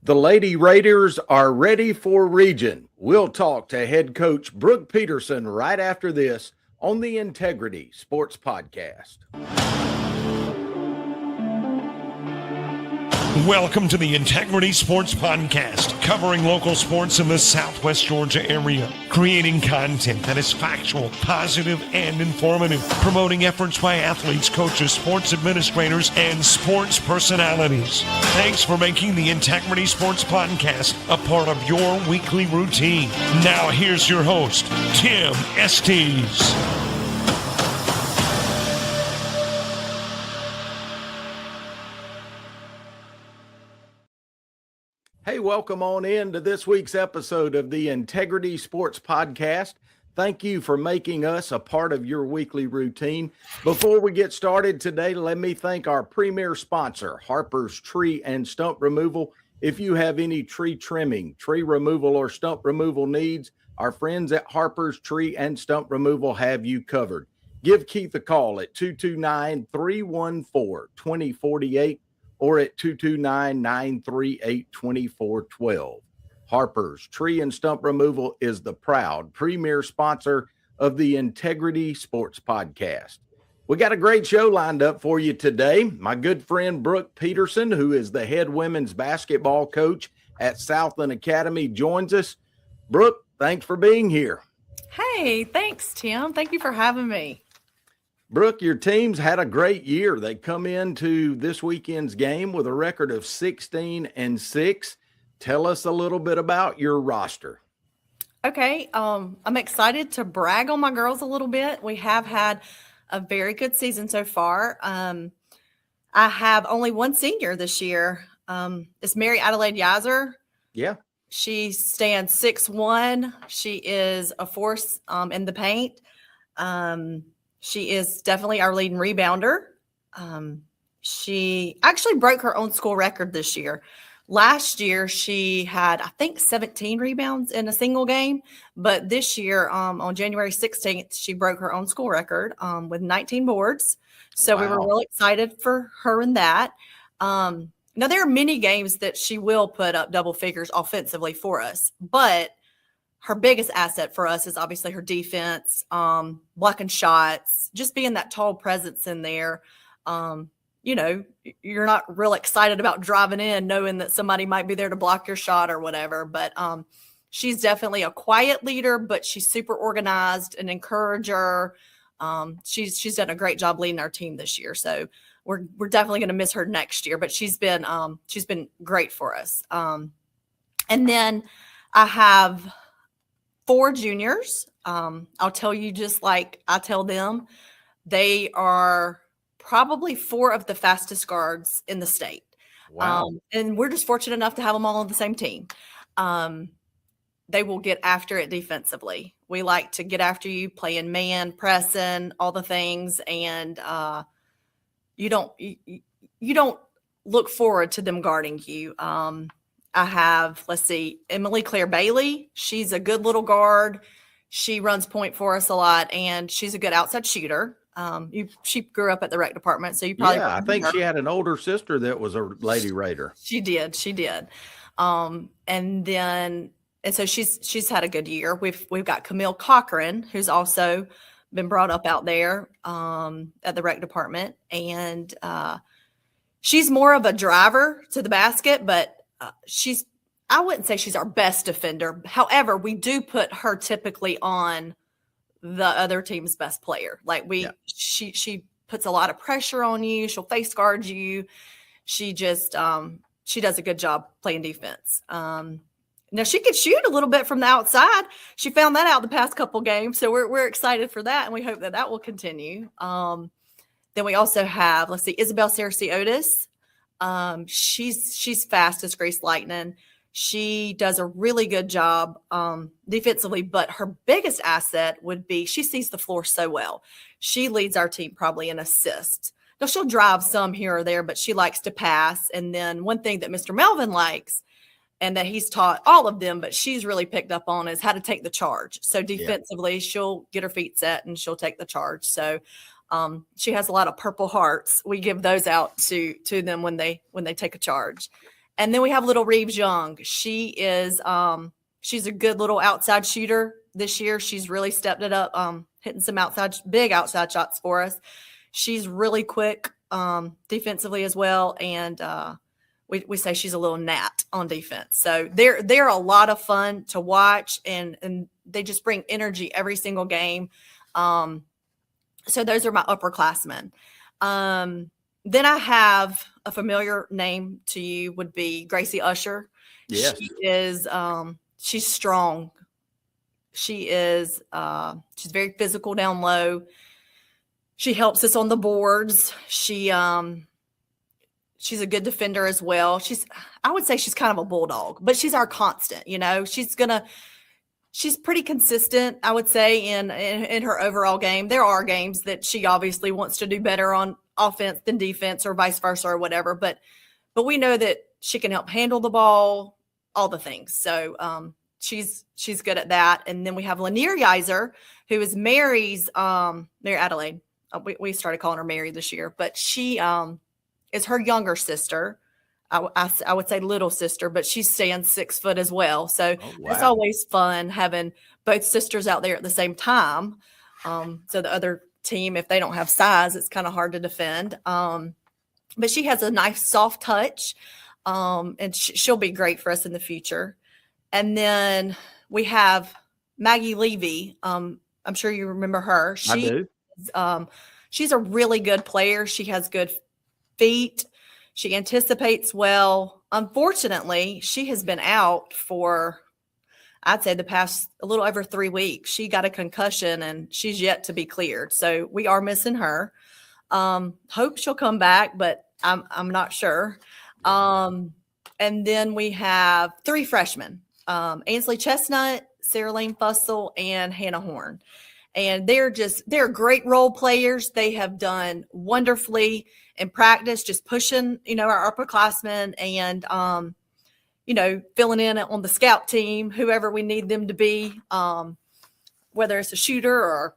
The Lady Raiders are ready for region. We'll talk to head coach Brook Peterson right after this on the Integrity Sports Podcast. Welcome to the Integrity Sports Podcast, covering local sports in the Southwest Georgia area, creating content that is factual, positive, and informative, promoting efforts by athletes, coaches, sports administrators, and sports personalities. Thanks for making the Integrity Sports Podcast a part of your weekly routine. Now here's your host, Tim Estes. Hey, welcome on in to this week's episode of the Integrity Sports Podcast. Thank you for making us a part of your weekly routine. Before we get started today, let me thank our premier sponsor, Harper's Tree and Stump Removal. If you have any tree trimming, tree removal, or stump removal needs, our friends at Harper's Tree and Stump Removal have you covered. Give Keith a call at 229-314-2048. or at 229-938-2412. Harper's Tree and Stump Removal is the proud premier sponsor of the Integrity Sports Podcast. We got a great show lined up for you today. My good friend Brook Peterson, who is the head women's basketball coach at Southland Academy, joins us. Brook, thanks for being here. Hey, thanks, Tim. Thank you for having me. Brook, your team's had a great year. They come into this weekend's game with a record of 16-6. Tell us a little bit about your roster. Okay, I'm excited to brag on my girls a little bit. We have had a very good season so far. I have only one senior this year. It's Mary Adelaide Yiser. Yeah. She stands 6'1". She is a force in the paint. She is definitely our leading rebounder. She actually broke her own school record this year. Last year, she had, I think, 17 rebounds in a single game. But this year, on January 16th, she broke her own school record with 19 boards. So We were really excited for her in that. Now, there are many games that she will put up double figures offensively for us. But her biggest asset for us is obviously her defense, blocking shots, just being that tall presence in there. You're not real excited about driving in knowing that somebody might be there to block your shot or whatever. But she's definitely a quiet leader, but she's super organized, an encourager. She's done a great job leading our team this year. So we're definitely going to miss her next year. But she's been great for us. And then I have 4 juniors. I'll tell you just like I tell them, they are probably 4 of the fastest guards in the state. Wow. And we're just fortunate enough to have them all on the same team. They will get after it defensively. We like to get after you, playing man, pressing, all the things. And you don't look forward to them guarding you. I have, Emily Claire Bailey. She's a good little guard. She runs point for us a lot, and she's a good outside shooter. She grew up at the rec department, so you probably I think she had an older sister that was a Lady Raider. She did. And so she's had a good year. We've got Camille Cochran, who's also been brought up out there at the rec department, and she's more of a driver to the basket, but I wouldn't say she's our best defender. However, we do put her typically on the other team's best player. She puts a lot of pressure on you. She'll face guard you. She just, she does a good job playing defense. Now she could shoot a little bit from the outside. She found that out the past couple games. So we're excited for that. And we hope that will continue. Then we also have, Isabel Cersei Otis. She's fast as Grace Lightning. She does a really good job defensively, but her biggest asset would be she sees the floor so well. She leads our team probably in assists. Now, she'll drive some here or there, but she likes to pass. And then one thing that Mr. Melvin likes, and that he's taught all of them, but she's really picked up on, is how to take the charge. So defensively, she'll get her feet set and she'll take the charge. So she has a lot of Purple Hearts. We give those out to them when they take a charge. And then we have little Reeves Young. She is she's a good little outside shooter this year. She's really stepped it up, hitting some big outside shots for us. She's really quick defensively as well, and we say she's a little gnat on defense. So they're a lot of fun to watch, and they just bring energy every single game. So those are my upperclassmen. Then I have a familiar name to you would be Gracie Usher. Yes. She is she's strong. She is she's very physical down low. She helps us on the boards. She's a good defender as well. I would say she's kind of a bulldog, but she's our constant, she's pretty consistent, I would say, in her overall game. There are games that she obviously wants to do better on offense than defense, or vice versa, or whatever. But we know that she can help handle the ball, all the things. So she's good at that. And then we have Lanier Yiser, who is Mary Adelaide. We started calling her Mary this year, but she is her younger sister. I would say little sister, but she stands 6 foot as well. So It's always fun having both sisters out there at the same time. So the other team, if they don't have size, it's kind of hard to defend. But she has a nice soft touch, and she'll be great for us in the future. And then we have Maggie Levy. I'm sure you remember her. I do. She's a really good player. She has good feet. She anticipates well. Unfortunately, she has been out for, I'd say, the past a little over 3 weeks. She got a concussion and she's yet to be cleared. So we are missing her. Hope she'll come back, but I'm not sure. And then we have 3 freshmen, Ainsley Chestnut, Sarah Lane Fussell, and Hannah Horn. And they're great role players. They have done wonderfully in practice, just pushing, our upperclassmen and, filling in on the scout team, whoever we need them to be, whether it's a shooter or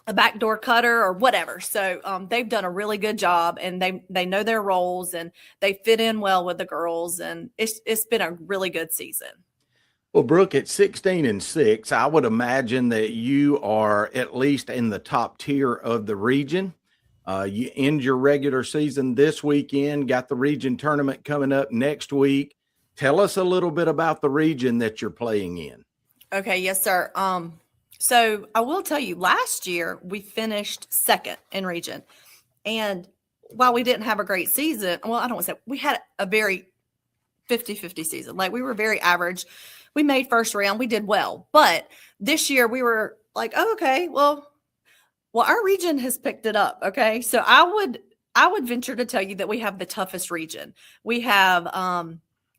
a backdoor cutter or whatever. So they've done a really good job, and they know their roles, and they fit in well with the girls. And it's been a really good season. Well, Brooke, at 16-6, I would imagine that you are at least in the top tier of the region. You end your regular season this weekend, got the region tournament coming up next week. Tell us a little bit about the region that you're playing in. Okay, yes, sir. So I will tell you, last year we finished second in region. And while we didn't have a great season, well, I don't want to say we had a very 50-50 season. Like, we were very average. We made first round. We did well. But this year we were like, oh, okay, well, our region has picked it up. Okay. So I would venture to tell you that we have the toughest region. We have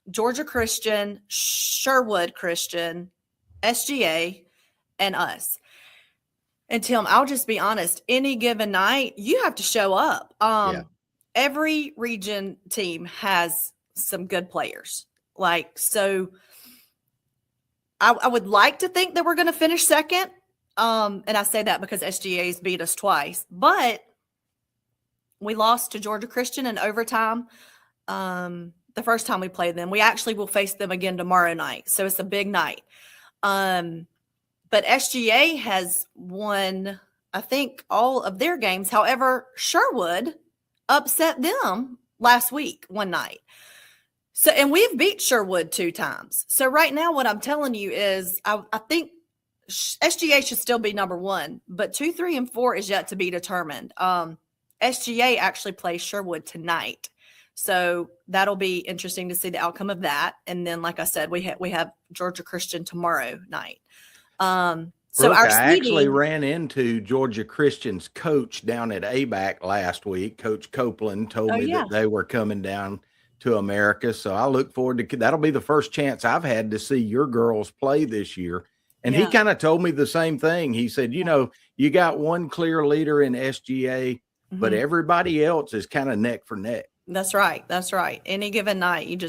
Georgia Christian, Sherwood Christian, SGA, and us. And Tim, I'll just be honest, any given night, you have to show up. Every region team has some good players. So I would like to think that we're going to finish second. And I say that because SGA's beat us twice, but we lost to Georgia Christian in overtime. The first time we played them. We actually will face them again tomorrow night. So it's a big night. But SGA has won, I think, all of their games. However, Sherwood upset them last week, one night. So, and we've beat Sherwood 2 times. So right now what I'm telling you is I think SGA should still be number 1, but 2, 3, and 4 is yet to be determined. SGA actually plays Sherwood tonight. So that'll be interesting to see the outcome of that. And then, like I said, we have Georgia Christian tomorrow night. So I actually ran into Georgia Christian's coach down at ABAC last week. Coach Copeland told me that they were coming down to America. So I look forward to that'll be the first chance I've had to see your girls play this year. And he kind of told me the same thing. He said, you got one clear leader in SGA, but everybody else is kind of neck for neck. That's right. That's right. Any given night, you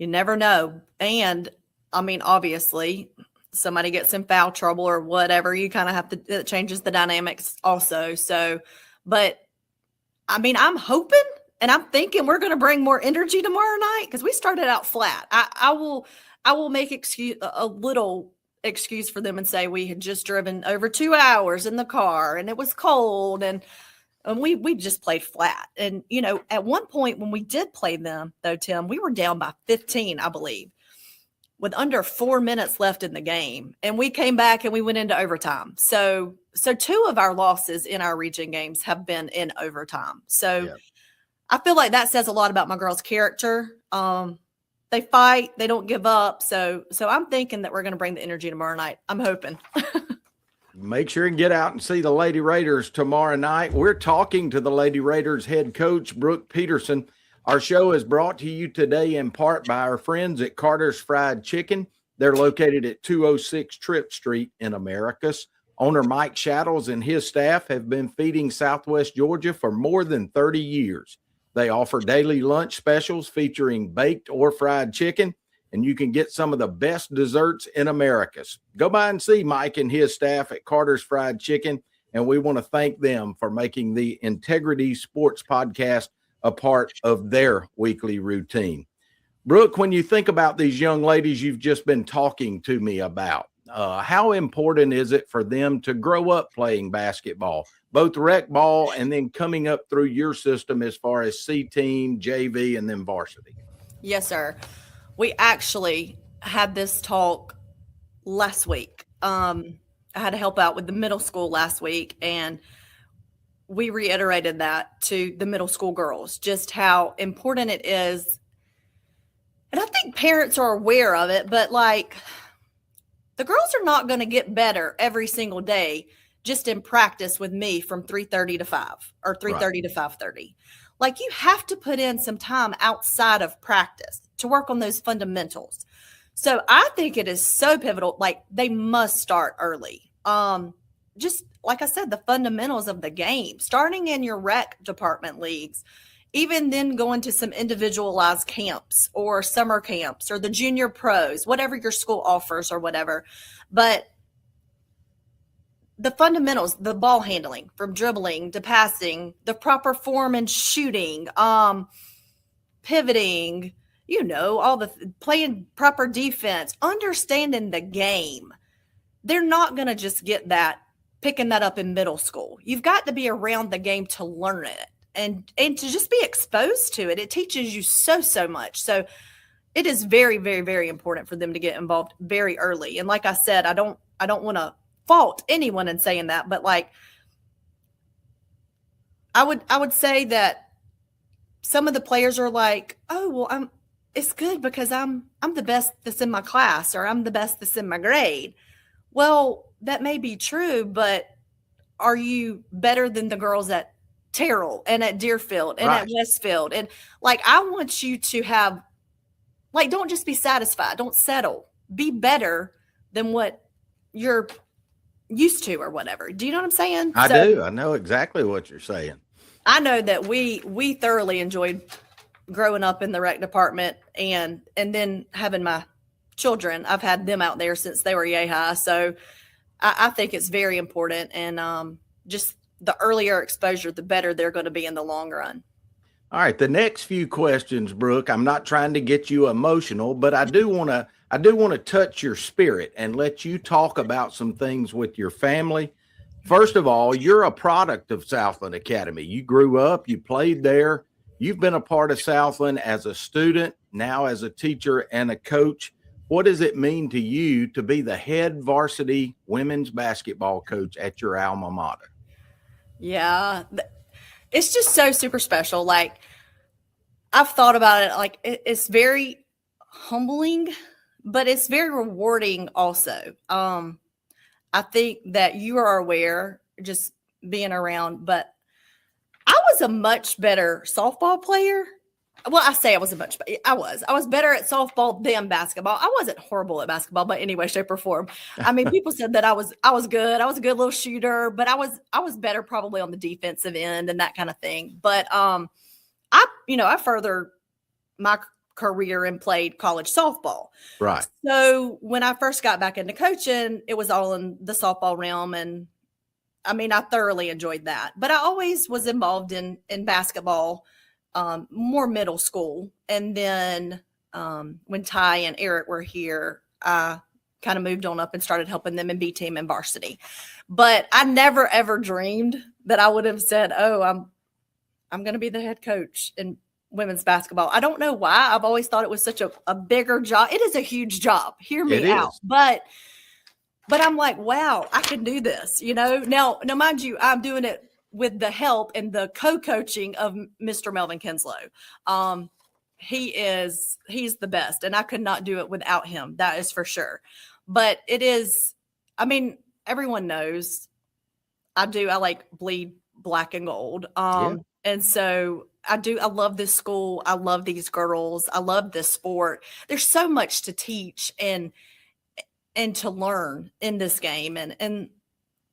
never know. And I mean, obviously somebody gets in foul trouble or whatever, you kind of have to, it changes the dynamics also. So, but I mean, I'm hoping And I'm thinking we're going to bring more energy tomorrow night because we started out flat. I will make a little excuse for them and say we had just driven over 2 hours in the car and it was cold and we just played flat. And, at one point when we did play them, though, Tim, we were down by 15, I believe, with under 4 minutes left in the game. And we came back and we went into overtime. So 2 of our losses in our region games have been in overtime. So yeah. I feel like that says a lot about my girls' character. They fight, they don't give up. So I'm thinking that we're going to bring the energy tomorrow night. I'm hoping. Make sure and get out and see the Lady Raiders tomorrow night. We're talking to the Lady Raiders head coach, Brook Peterson. Our show is brought to you today in part by our friends at Carter's Fried Chicken. They're located at 206 Tripp Street in Americus. Owner Mike Shaddles and his staff have been feeding Southwest Georgia for more than 30 years. They offer daily lunch specials featuring baked or fried chicken, and you can get some of the best desserts in Americus. Go by and see Mike and his staff at Carter's Fried Chicken, and we want to thank them for making the Integrity Sports Podcast a part of their weekly routine. Brooke, when you think about these young ladies you've just been talking to me about, how important is it for them to grow up playing basketball, both rec ball and then coming up through your system as far as C team, JV, and then varsity? Yes, sir. We actually had this talk last week. I had to help out with the middle school last week, and we reiterated that to the middle school girls, just how important it is. And I think parents are aware of it, but the girls are not going to get better every single day just in practice with me from 3:30 to 5 or 3:30 to 5:30. You have to put in some time outside of practice to work on those fundamentals. So I think it is so pivotal. They must start early. Just like I said, the fundamentals of the game, starting in your rec department leagues, even then going to some individualized camps or summer camps or the junior pros, whatever your school offers or whatever. But the fundamentals, the ball handling from dribbling to passing, the proper form and shooting, pivoting, all the playing proper defense, understanding the game. They're not going to just get that, picking that up in middle school. You've got to be around the game to learn it and to just be exposed to it. It teaches you so much. So it is very, very, very important for them to get involved very early. And like I said, I don't want to fault anyone in saying that, but I would say that some of the players are like, oh, well, it's good because I'm the best that's in my class, or I'm the best that's in my grade. Well, that may be true, but are you better than the girls at Terrell and at Deerfield and at Westfield? And I want you to have, don't just be satisfied. Don't settle. Be better than what you're used to or whatever. Do you know what I'm saying? I do. I know exactly what you're saying. I know that we thoroughly enjoyed growing up in the rec department and then having my children. I've had them out there since they were yay high. So I think it's very important. And just the earlier exposure, the better they're going to be in the long run. All right. The next few questions, Brooke, I'm not trying to get you emotional, but I do want to touch your spirit and let you talk about some things with your family. First of all, you're a product of Southland Academy. You grew up, you played there. You've been a part of Southland as a student, now as a teacher and a coach. What does it mean to you to be the head varsity women's basketball coach at your alma mater? Yeah, it's just so super special. I've thought about it. It's very humbling, but it's very rewarding also. I think that you are aware just being around, but I was a much better softball player. Well, I say I was better at softball than basketball. I wasn't horrible at basketball by any way, shape, or form. I mean, people said that I was good. I was a good little shooter, but I was better probably on the defensive end and that kind of thing. But I furthered my career and played college softball. Right. So when I first got back into coaching, it was all in the softball realm, and I mean, I thoroughly enjoyed that. But I always was involved in basketball. more middle school. And then when Ty and Eric were here, I kind of moved on up and started helping them in B team and varsity. But I never, ever dreamed that I would have said, oh, I'm going to be the head coach in women's basketball. I don't know why. I've always thought it was such a bigger job. It is a huge job. Hear me out. But I'm like, wow, I can do this, Now, mind you, I'm doing it with the help and the co-coaching of Mr. Melvin Kinslow. He's the best, and I could not do it without him. That is for sure. But it is, everyone knows I like bleed black and gold. And so I love this school. I love these girls. I love this sport. There's so much to teach and to learn in this game. And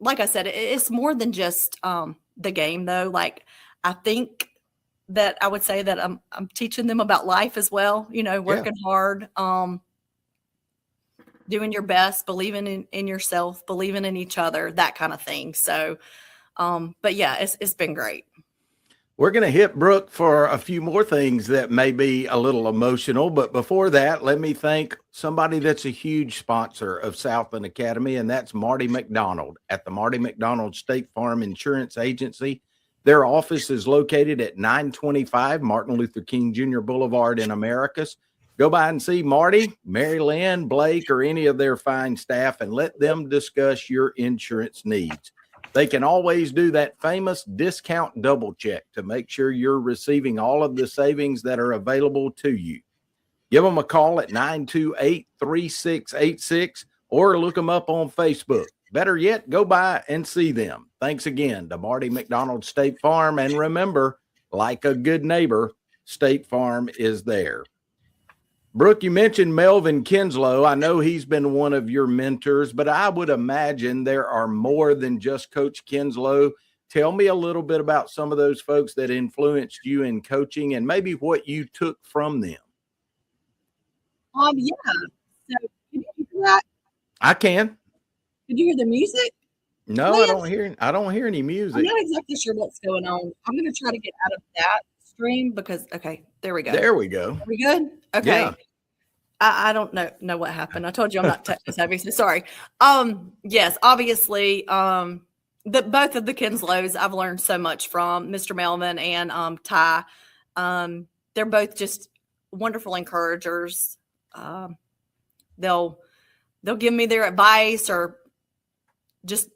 like I said, it's more than just the game though. Like, I think that I would say that I'm teaching them about life as well, working hard, doing your best, believing in yourself, believing in each other, that kind of thing. So, but yeah, it's been great. We're going to hit Brooke for a few more things that may be a little emotional. But before that, let me thank somebody that's a huge sponsor of Southland Academy, and that's Marty McDonald at the Marty McDonald State Farm Insurance Agency. Their office is located at 925 Martin Luther King Jr. Boulevard in Americus. Go by and see Marty, Mary Lynn, Blake, or any of their fine staff and let them discuss your insurance needs. They can always do that famous discount double check to make sure you're receiving all of the savings that are available to you. Give them a call at 928-3686 or look them up on Facebook. Better yet, go by and see them. Thanks again to Marty McDonald State Farm. And remember, like a good neighbor, State Farm is there. Brooke, you mentioned Melvin Kinslow. I know he's been one of your mentors, but I would imagine there are more than just Coach Kinslow. Tell me a little bit about some of those folks that influenced you in coaching and maybe what you took from them. Yeah. So can you hear that? I can. Did you hear the music? No, I don't hear any music. I'm not exactly sure what's going on. I'm going to try to get out of that stream Because there we go. There we go. Are we good? Okay. Yeah. I don't know what happened. I told you I'm not tech savvy, so sorry. Yes, obviously, both of the Kinslows I've learned so much from, Mr. Melvin and Ty. They're both just wonderful encouragers. They'll give me their advice, or just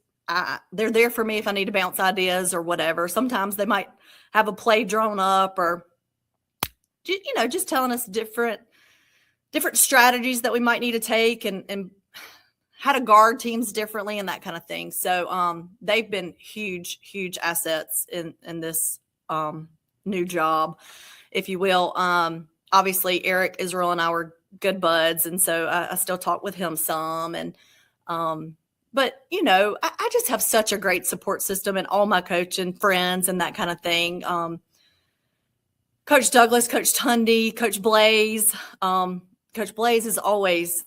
they're there for me if I need to bounce ideas or whatever. Sometimes they might have a play drawn up, or just telling us different strategies that we might need to take and how to guard teams differently and that kind of thing. So they've been huge assets in this new job, if you will. Obviously, Eric, Israel, and I were good buds, and so I still talk with him some. And but I just have such a great support system and all my coaching friends and that kind of thing. Coach Douglas, Coach Tundy, Coach Blaze. Coach Blaze is always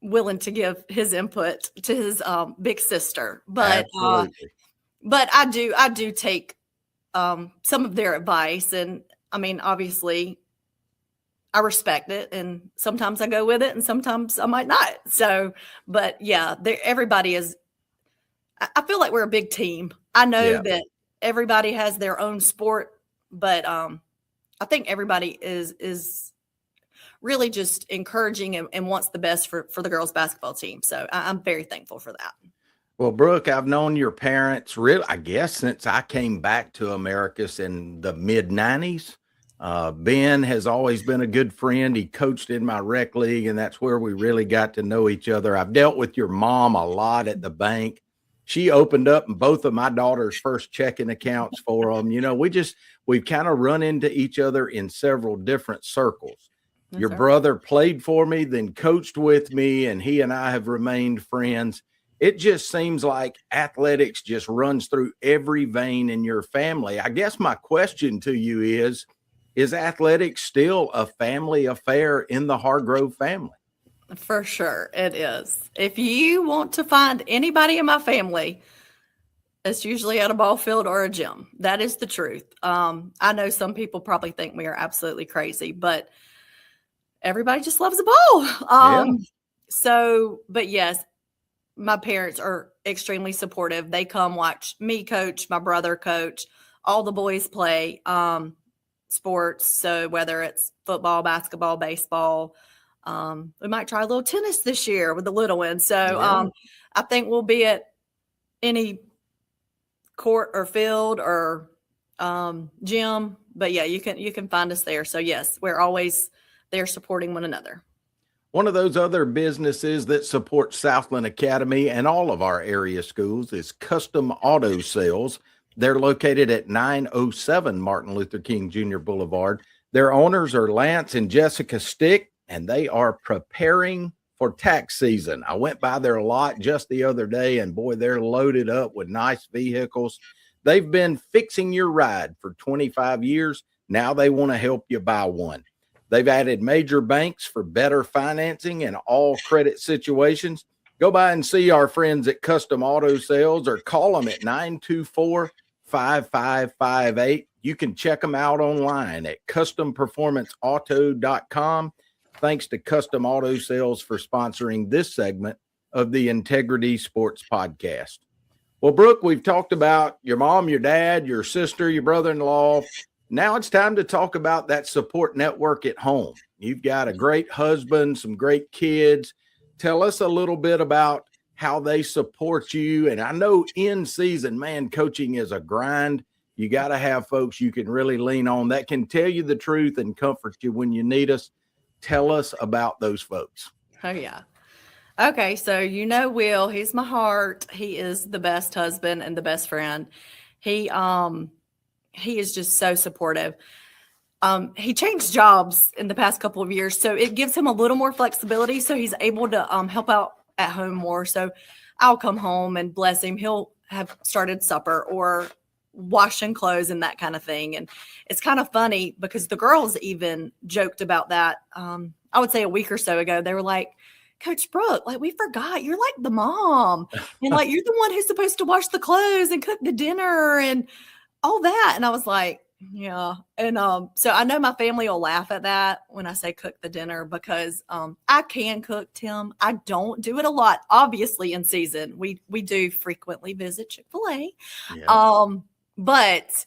willing to give his input to his big sister, but I do take some of their advice, and obviously I respect it, and sometimes I go with it, and sometimes I might not. So, but yeah, everybody is. I feel like we're a big team. I know that everybody has their own sport, but I think everybody is really just encouraging and wants the best for the girls basketball team. So I'm very thankful for that. Well, Brooke, I've known your parents really, I guess, since I came back to Americus in the mid-90s. Ben has always been a good friend. He coached in my rec league, and that's where we really got to know each other. I've dealt with your mom a lot at the bank. She opened up both of my daughter's first checking accounts for them. We've kind of run into each other in several different circles. Your brother played for me, then coached with me, and he and I have remained friends. It just seems like athletics just runs through every vein in your family. I guess my question to you is athletics still a family affair in the Hargrove family? For sure, it is. If you want to find anybody in my family It's usually at a ball field or a gym. That is the truth. I know some people probably think we are absolutely crazy, but everybody just loves a ball. Yeah. But yes, my parents are extremely supportive. They come watch me coach, my brother coach, all the boys play sports. So whether it's football, basketball, baseball, we might try a little tennis this year with the little one. So Yeah. I think we'll be at any court or field or gym. But yeah, you can find us there. So yes, we're always there supporting one another. One of those other businesses that supports Southland Academy and all of our area schools is Custom Auto Sales. They're located at 907 Martin Luther King Jr. Boulevard. Their owners are Lance and Jessica Stick, and they are preparing for tax season. I went by their lot just the other day, and boy, they're loaded up with nice vehicles. They've been fixing your ride for 25 years. Now they want to help you buy one. They've added major banks for better financing in all credit situations. Go by and see our friends at Custom Auto Sales or call them at 924-5558. You can check them out online at customperformanceauto.com. Thanks to Custom Auto Sales for sponsoring this segment of the Integrity Sports Podcast. Well, Brooke, we've talked about your mom, your dad, your sister, your brother-in-law. Now it's time to talk about that support network at home. You've got a great husband, some great kids. Tell us a little bit about how they support you. And I know in season, man, coaching is a grind. You got to have folks you can really lean on that can tell you the truth and comfort you when you need us. Tell us about those folks. Oh, yeah. Okay, so Will, he's my heart. He is the best husband and the best friend. He is just so supportive. He changed jobs in the past couple of years, so it gives him a little more flexibility, so he's able to help out at home more. So I'll come home and bless him. He'll have started supper or washing clothes and that kind of thing. And it's kind of funny because the girls even joked about that. I would say a week or so ago, they were like, Coach Brooke, like, we forgot you're like the mom and like, you're the one who's supposed to wash the clothes and cook the dinner and all that. And I was like, yeah. And so I know my family will laugh at that when I say cook the dinner because I can cook, Tim. I don't do it a lot, obviously, in season. We do frequently visit Chick-fil-A. Yeah. But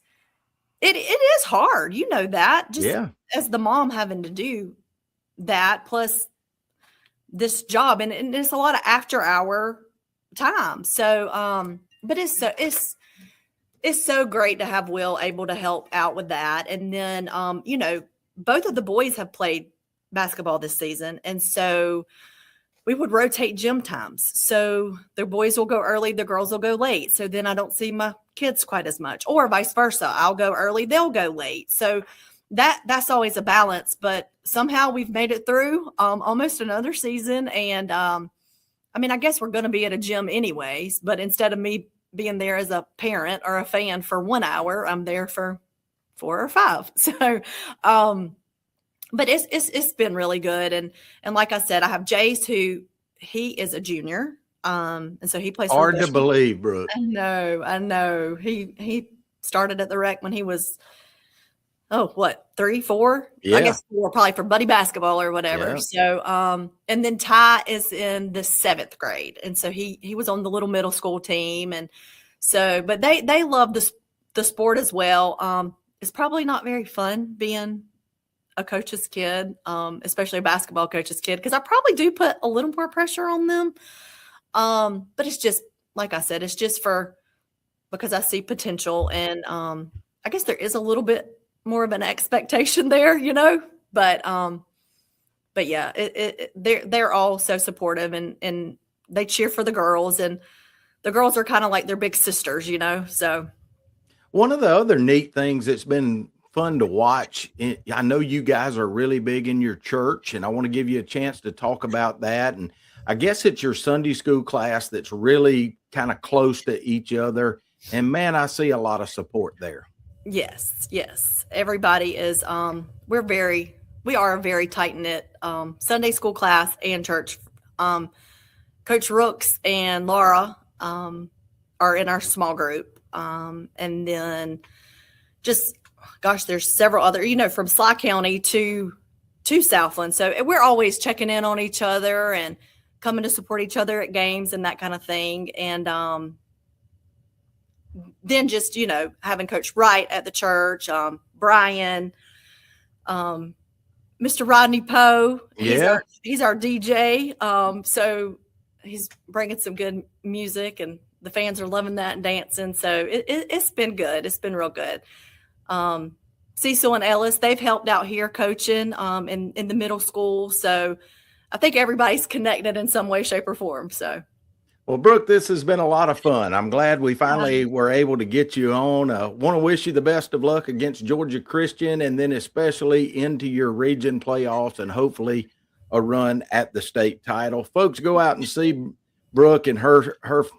it is hard. You know that. Just as the mom having to do that plus this job. And it's a lot of after hour time. So but it's so great to have Will able to help out with that. And then both of the boys have played basketball this season. And so we would rotate gym times. So the boys will go early, the girls will go late. So then I don't see my kids quite as much, or vice versa. I'll go early, they'll go late. So that's always a balance, but somehow we've made it through almost another season. And I guess we're going to be at a gym anyways, but instead of me being there as a parent or a fan for 1 hour, I'm there for 4 or 5. So, but it's been really good. And like I said, I have Jace, who he is a junior. And so he plays. Hard to believe, Brooke. I know. He started at the rec when he was, 3, 4? Yeah. I guess 4, probably for buddy basketball or whatever. Yeah. So, and then Ty is in the 7th grade. And so he was on the little middle school team. And so, but they love the sport as well. It's probably not very fun being a coach's kid, especially a basketball coach's kid, because I probably do put a little more pressure on them. But it's just, like I said, it's just because I see potential. And I guess there is a little bit more of an expectation there, but yeah, they're all so supportive and they cheer for the girls, and the girls are kind of like their big sisters, so. One of the other neat things that's been fun to watch, I know you guys are really big in your church, and I want to give you a chance to talk about that. And I guess it's your Sunday school class that's really kind of close to each other. And man, I see a lot of support there. Yes. Everybody is, we are a very tight-knit Sunday school class and church. Coach Rooks and Laura are in our small group. And then there's several other, from Sly County to Southland. So we're always checking in on each other and coming to support each other at games and that kind of thing. And then just, having Coach Wright at the church, Brian, Mr. Rodney Poe, he's our DJ. So he's bringing some good music and the fans are loving that and dancing. So it's been good. It's been real good. Cecil and Ellis, they've helped out here coaching in the middle school. So I think everybody's connected in some way, shape, or form. So, well, Brooke, this has been a lot of fun. I'm glad we finally were able to get you on. Want to wish you the best of luck against Georgia Christian, and then especially into your region playoffs and hopefully a run at the state title. Folks, go out and see Brooke and her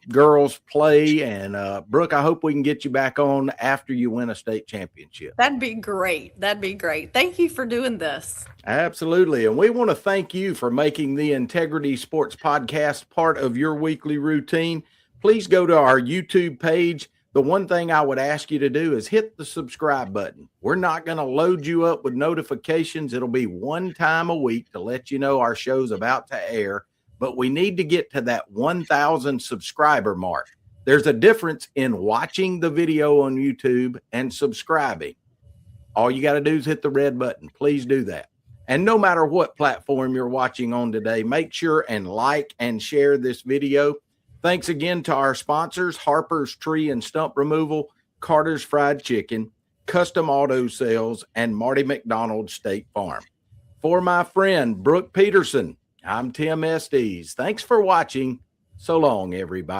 girls play. And Brooke, I hope we can get you back on after you win a state championship. That'd be great. That'd be great. Thank you for doing this. Absolutely. And we want to thank you for making the Integrity Sports Podcast part of your weekly routine. Please go to our YouTube page. The one thing I would ask you to do is hit the subscribe button. We're not going to load you up with notifications. It'll be one time a week to let you know our show's about to air. But we need to get to that 1,000 subscriber mark. There's a difference in watching the video on YouTube and subscribing. All you got to do is hit the red button. Please do that. And no matter what platform you're watching on today, make sure and like and share this video. Thanks again to our sponsors, Harper's Tree and Stump Removal, Carter's Fried Chicken, Custom Auto Sales, and Marty McDonald State Farm. For my friend, Brook Peterson, I'm Tim Estes. Thanks for watching. So long, everybody.